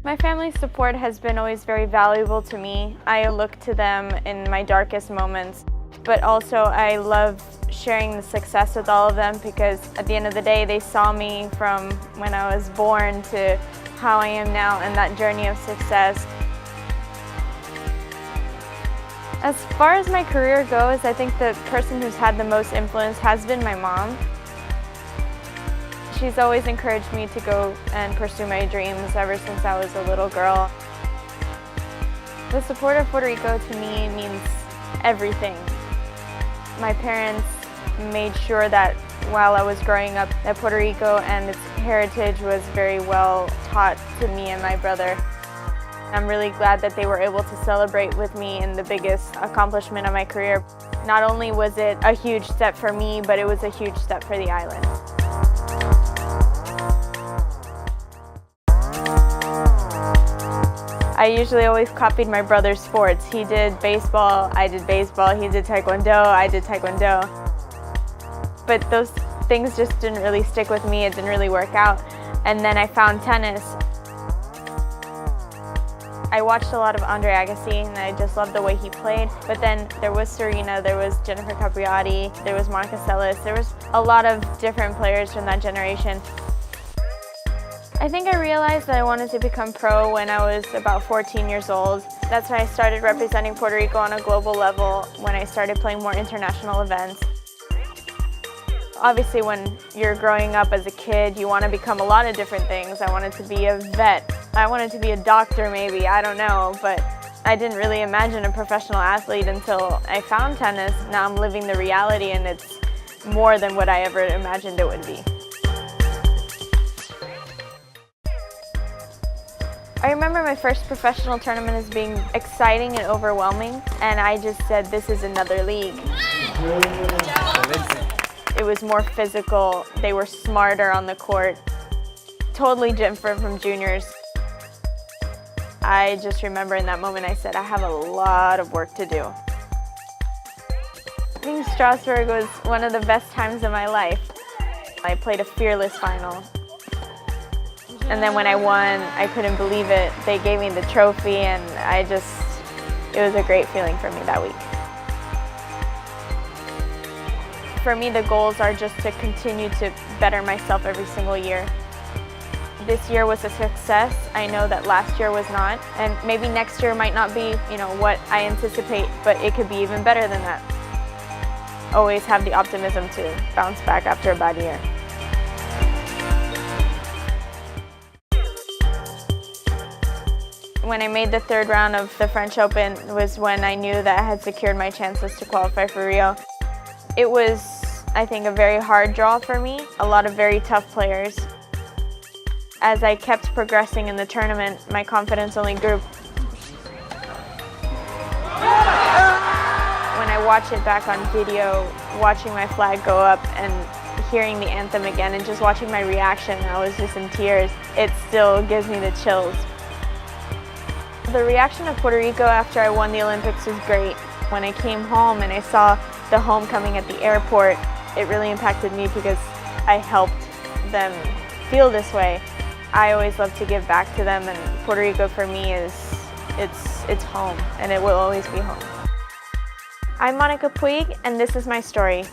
My family's support has been always very valuable to me. I look to them in my darkest moments, but also I love sharing the success with all of them because at the end of the day, they saw me from when I was born to how I am now and that journey of success. As far as my career goes, I think the person who's had the most influence has been my mom. She's always encouraged me to go and pursue my dreams ever since I was a little girl. The support of Puerto Rico to me means everything. My parents made sure that while I was growing up that Puerto Rico and its heritage was very well taught to me and my brother. I'm really glad that they were able to celebrate with me in the biggest accomplishment of my career. Not only was it a huge step for me, but it was a huge step for the island. I usually always copied my brother's sports. He did baseball, I did baseball. He did taekwondo, I did taekwondo. But those things just didn't really stick with me. It didn't really work out. And then I found tennis. I watched a lot of Andre Agassi and I just loved the way he played. But then there was Serena, there was Jennifer Capriati, there was Monica Seles. There was a lot of different players from that generation. I think I realized that I wanted to become pro when I was about 14 years old. That's when I started representing Puerto Rico on a global level, when I started playing more international events. Obviously, when you're growing up as a kid, you want to become a lot of different things. I wanted to be a vet. I wanted to be a doctor maybe, I don't know, but I didn't really imagine a professional athlete until I found tennis. Now I'm living the reality and it's more than what I ever imagined it would be. I remember my first professional tournament as being exciting and overwhelming, and I just said, this is another league. It was more physical, they were smarter on the court, totally different from juniors. I just remember in that moment I said, I have a lot of work to do. I think Strasbourg was one of the best times of my life. I played a fearless final. And then when I won, I couldn't believe it. They gave me the trophy and it was a great feeling for me that week. For me, the goals are just to continue to better myself every single year. This year was a success. I know that last year was not, and maybe next year might not be, what I anticipate, but it could be even better than that. Always have the optimism to bounce back after a bad year. When I made the third round of the French Open was when I knew that I had secured my chances to qualify for Rio. It was, I think, a very hard draw for me, a lot of very tough players. As I kept progressing in the tournament, my confidence only grew. When I watch it back on video, watching my flag go up and hearing the anthem again and just watching my reaction, I was just in tears. It still gives me the chills. The reaction of Puerto Rico after I won the Olympics was great. When I came home and I saw the homecoming at the airport, it really impacted me because I helped them feel this way. I always love to give back to them, and Puerto Rico for me it's home, and it will always be home. I'm Monica Puig, and this is my story.